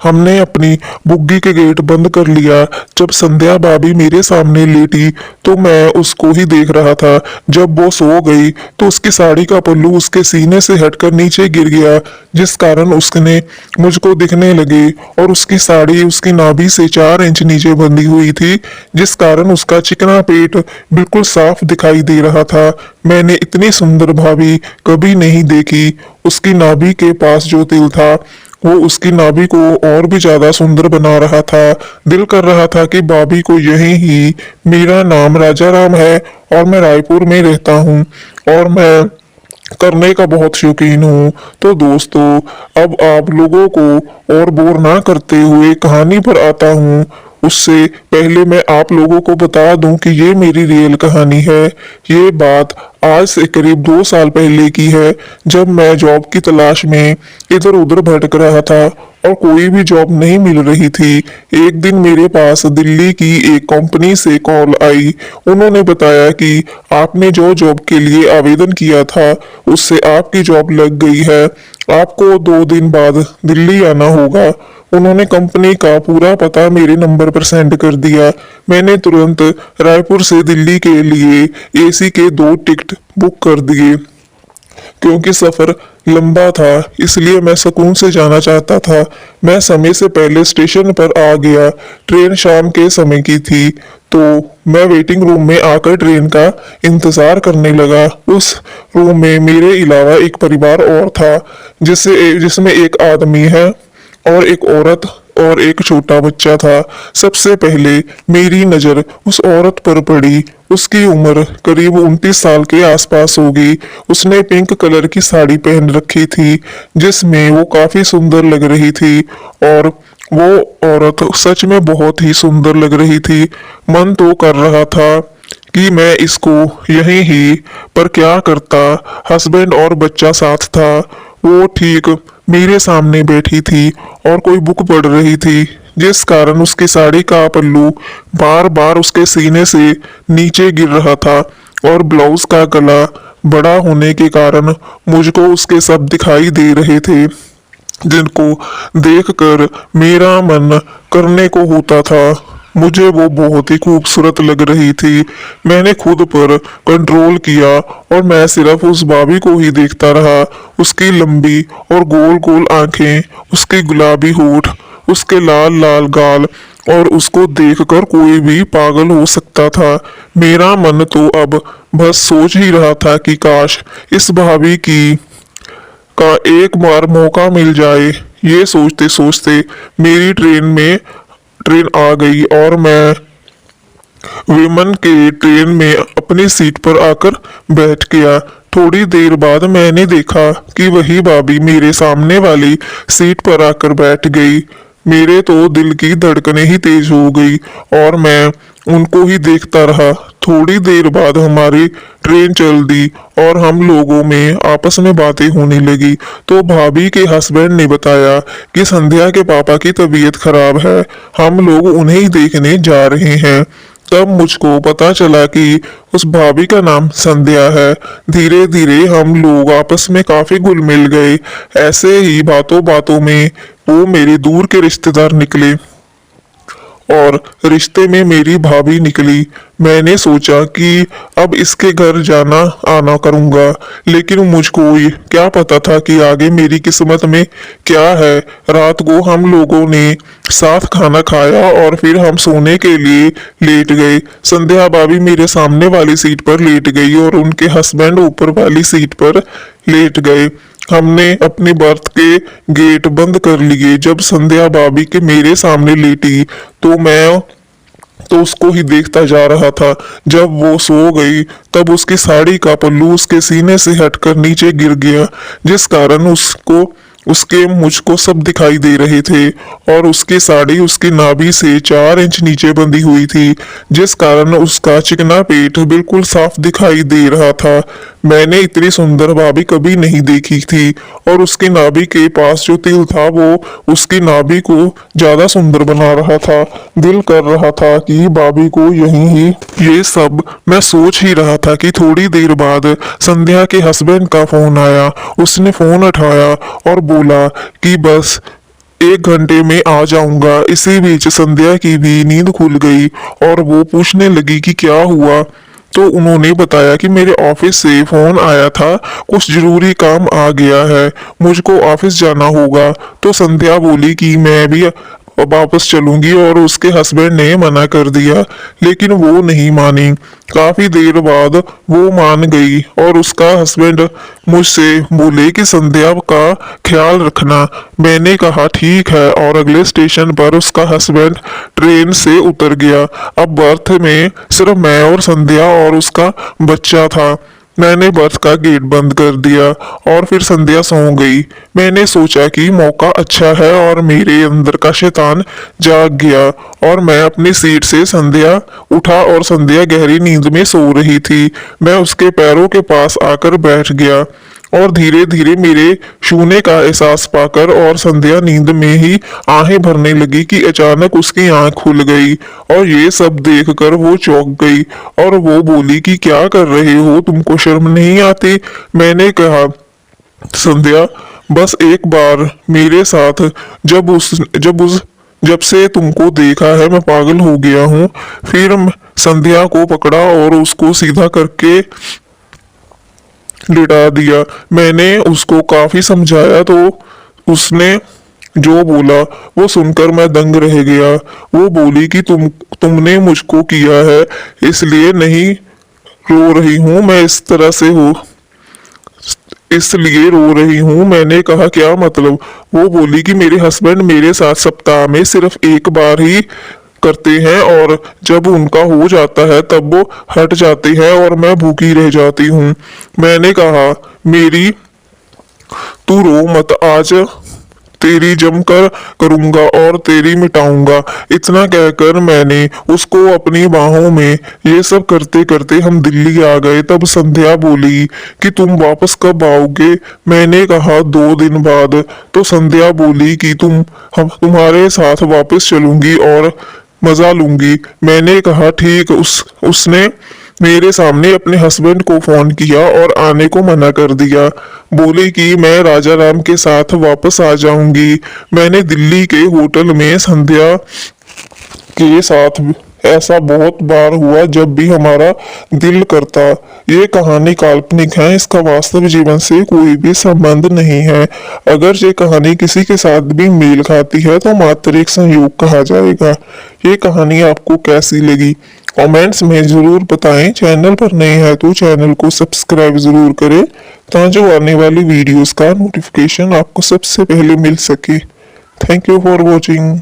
हमने अपनी बुग्गी के गेट बंद कर लिया। जब संध्या भाभी मेरे सामने लेटी तो मैं उसको ही देख रहा था। जब वो सो गई तो उसकी साड़ी का पल्लू उसके सीने से हटकर नीचे गिर गया, जिस कारण उसने मुझको दिखने लगे। और उसकी साड़ी उसकी नाभि से 4 इंच नीचे बंधी हुई थी, जिस कारण उसका चिकना पेट बिल्कुल साफ दिखाई दे रहा था। मैंने इतनी सुंदर भाभी कभी नहीं देखी। उसकी नाभि के पास जो तिल था वो उसकी नाभि को और भी ज्यादा सुंदर बना रहा था। दिल कर रहा था कि भाभी को यही ही। मेरा नाम राजा राम है और मैं रायपुर में रहता हूँ और मैं करने का बहुत शौकीन हूँ। तो दोस्तों, अब आप लोगों को और बोर ना करते हुए कहानी पर आता हूँ। उससे पहले मैं आप लोगों को बता दूं कि ये मेरी रियल कहानी है। ये बात आज से करीब 2 साल पहले की है, जब मैं जॉब की तलाश में इधर उधर भटक रहा था और कोई भी जॉब नहीं मिल रही थी। एक दिन मेरे पास दिल्ली की एक कंपनी से कॉल आई। उन्होंने बताया कि आपने जो जॉब के लिए आवेदन किया था उससे आपकी जॉब लग गई है, आपको 2 दिन बाद दिल्ली आना होगा। उन्होंने कंपनी का पूरा पता मेरे नंबर पर सेंड कर दिया। मैंने तुरंत रायपुर से दिल्ली के लिए एसी के 2 टिकट बुक कर दिए। क्योंकि सफर लंबा था इसलिए मैं सुकून से जाना चाहता था। मैं समय से पहले स्टेशन पर आ गया। ट्रेन शाम के समय की थी तो मैं वेटिंग रूम में आकर ट्रेन का इंतजार करने लगा। उस रूम में मेरे अलावा एक परिवार और था, जिसमें एक आदमी है और एक औरत और एक छोटा बच्चा था। सबसे पहले मेरी नजर उस औरत पर पड़ी। उसकी उम्र करीब 29 साल के आसपास होगी। उसने पिंक कलर की साड़ी पहन रखी थी, जिसमें वो काफी सुंदर लग रही थी। और वो औरत सच में बहुत ही सुंदर लग रही थी। मन तो कर रहा था कि मैं इसको यहीं ही, पर क्या करता, हस्बैंड और बच्चा साथ था। वो ठीक मेरे सामने बैठी थी और कोई बुक पढ़ रही थी, जिस कारण उसकी साड़ी का पल्लू बार बार उसके सीने से नीचे गिर रहा था। और ब्लाउज का गला बड़ा होने के कारण मुझको उसके सब दिखाई दे रहे थे, जिनको देखकर मेरा मन करने को होता था। मुझे वो बहुत ही खूबसूरत लग रही थी। मैंने खुद पर कंट्रोल किया और मैं सिर्फ उस भाभी को ही देखता रहा। उसकी लंबी और गोल गोल आंखें, उसके गुलाबी होठ, उसके लाल लाल गाल, और उसको देखकर कोई भी पागल हो सकता था। मेरा मन तो अब बस सोच ही रहा था कि काश इस भाभी की का एक बार मौका मिल जाए। ये सोचते सोचते मेरी ट्रेन आ गई और मैं विमन के ट्रेन में अपनी सीट पर आकर बैठ गया। थोड़ी देर बाद मैंने देखा कि वही भाभी मेरे सामने वाली सीट पर आकर बैठ गई। मेरे तो दिल की धड़कनें ही तेज हो गई और मैं उनको ही देखता रहा। थोड़ी देर बाद हमारी ट्रेन चल दी और हम लोगों में आपस में बातें होने लगी। तो भाभी के हस्बैंड ने बताया कि संध्या के पापा की तबीयत खराब है, हम लोग उन्हें ही देखने जा रहे हैं। तब मुझको पता चला कि उस भाभी का नाम संध्या है। धीरे धीरे हम लोग आपस में काफी घुल मिल गए। ऐसे ही बातों बातों में वो मेरे दूर के रिश्तेदार निकले और रिश्ते में मेरी भाभी निकली। मैंने सोचा कि अब इसके घर जाना आना करूंगा, लेकिन मुझको ये क्या पता था कि आगे मेरी किस्मत में क्या है। रात को हम लोगों ने साथ खाना खाया और फिर हम सोने के लिए लेट गए। संध्या भाभी मेरे सामने वाली सीट पर लेट गई और उनके हस्बैंड ऊपर वाली सीट पर लेट गए। हमने अपनी बर्थ के गेट बंद कर लिए। जब संध्या भाभी के मेरे सामने लेटी तो मैं तो उसको ही देखता जा रहा था। जब वो सो गई तब उसकी साड़ी का पल्लू उसके सीने से हटकर नीचे गिर गया, जिस कारण उसके मुझको सब दिखाई दे रहे थे। और उसकी साड़ी उसकी नाभि से 4 इंच नीचे बंधी हुई थी, जिस कारण उसका चिकना पेट बिल्कुल साफ दिखाई दे रहा था। मैंने इतनी सुंदर भाभी कभी नहीं देखी थी और उसकी नाभि के पास जो तिल था वो उसकी नाभि को ज्यादा सुंदर बना रहा था। दिल कर रहा था कि भाभी को यहीं ही। ये सब मैं सोच ही रहा था कि थोड़ी देर बाद संध्या के हस्बैंड का फोन आया। उसने फोन उठाया और बोला कि बस 1 घंटे में आ जाऊंगा। इसी बीच संध्या की भी नींद खुल गई और वो पूछने लगी कि क्या हुआ। तो उन्होंने बताया कि मेरे ऑफिस से फोन आया था, कुछ जरूरी काम आ गया है, मुझको ऑफिस जाना होगा। तो संध्या बोली कि मैं भी वापस चलूंगी और उसके हस्बैंड ने मना कर दिया, लेकिन वो नहीं मानी। काफी देर बाद वो मान गई और उसका हस्बैंड मुझसे बोले कि संध्या का ख्याल रखना। मैंने कहा ठीक है और अगले स्टेशन पर उसका हस्बैंड ट्रेन से उतर गया। अब बर्थ में सिर्फ मैं और संध्या और उसका बच्चा था। मैंने बर्थ का गेट बंद कर दिया और फिर संध्या सो गई। मैंने सोचा कि मौका अच्छा है और मेरे अंदर का शैतान जाग गया और मैं अपनी सीट से संध्या उठा और संध्या गहरी नींद में सो रही थी। मैं उसके पैरों के पास आकर बैठ गया और धीरे धीरे मेरे छूने का एहसास पाकर और संध्या नींद में ही आहें भरने लगी कि अचानक उसकी आंख खुल गई और ये सब देखकर वो चौंक गई और वो बोली कि क्या कर रहे हो, तुमको शर्म नहीं आती। मैंने कहा संध्या बस एक बार मेरे साथ, जब से तुमको देखा है मैं पागल हो गया हूँ। फिर संध्या को पकड़ा और उसको सीधा करके लिटा दिया। मैंने उसको काफी समझाया तो उसने जो बोला वो सुनकर मैं दंग रह गया। वो बोली कि तुमने मुझको किया है इसलिए नहीं रो रही हूँ, मैं इस तरह से हो इसलिए रो रही हूँ। मैंने कहा क्या मतलब। वो बोली कि मेरे हस्बैंड मेरे साथ सप्ताह में सिर्फ एक बार ही करते हैं और जब उनका हो जाता है तब वो हट जाते हैं और मैं भूखी रह जाती हूँ। मैंने कहा मेरी तू रो मत, आज तेरी जमकर करूंगा और तेरी मिटाऊंगा। इतना कहकर मैंने उसको अपनी बाहों में, ये सब करते करते हम दिल्ली आ गए। तब संध्या बोली कि तुम वापस कब आओगे। मैंने कहा 2 दिन बाद। तो संध्या बोली कि हम तुम्हारे साथ वापस चलूंगी और मजा लूंगी। मैंने कहा ठीक। उसने मेरे सामने अपने हस्बैंड को फोन किया और आने को मना कर दिया। बोली कि मैं राजा राम के साथ वापस आ जाऊंगी। मैंने दिल्ली के होटल में संध्या के साथ ऐसा बहुत बार हुआ जब भी हमारा दिल करता। ये कहानी काल्पनिक है, इसका वास्तविक जीवन से कोई भी संबंध नहीं है। अगर ये कहानी किसी के साथ भी मेल खाती है तो मात्र एक संयोग कहा जाएगा। ये कहानी आपको कैसी लगी कमेंट्स में जरूर बताएं। चैनल पर नए हैं तो चैनल को सब्सक्राइब जरूर करें ताकि आने वाली वीडियोस का नोटिफिकेशन आपको सबसे पहले मिल सके। Thank you for watching.